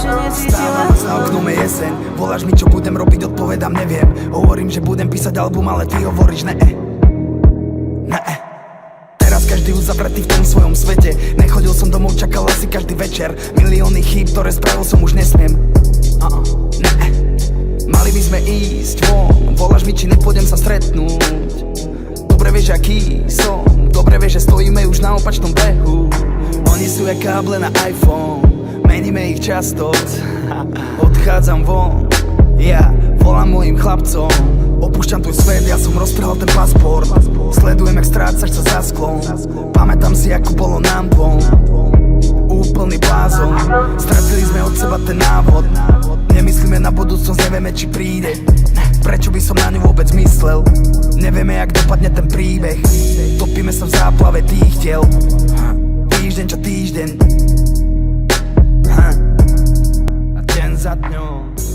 že necítila. Stávam za oknom je jeseň, voláš mi čo budem robiť, odpovedám neviem. Hovorím, že budem písať album, ale ty hovoríš ne. Teraz každý uzavretý v tom svojom svete. Nechodil som domov, čakal asi každý večer. Milióny chýb, ktoré spravil som, už nesmiem. Mali by sme ísť von, voláš mi, či nepôjdem sa stretnúť. Dobre vieš, aký som, dobre vieš, že stojíme už na opačnom behu. Oni sú jak káble na iPhone, meníme ich často. Odchádzam von, ja volám mojim chlapcom. Opúšťam tvoj svet, ja som roztrhal ten pasport. Sledujem, jak strácaš sa za sklom. Pamätám si, ako bolo nám dvom. Úplný blázon, stratili sme od seba ten návod. Nemyslíme na budúcnosť, nevieme, či príde. Prečo by som na ňu vôbec myslel? Nevieme, jak dopadne ten príbeh. Topíme sa v záplave tých tiel. Týždeň čo týždeň. A deň za dňom.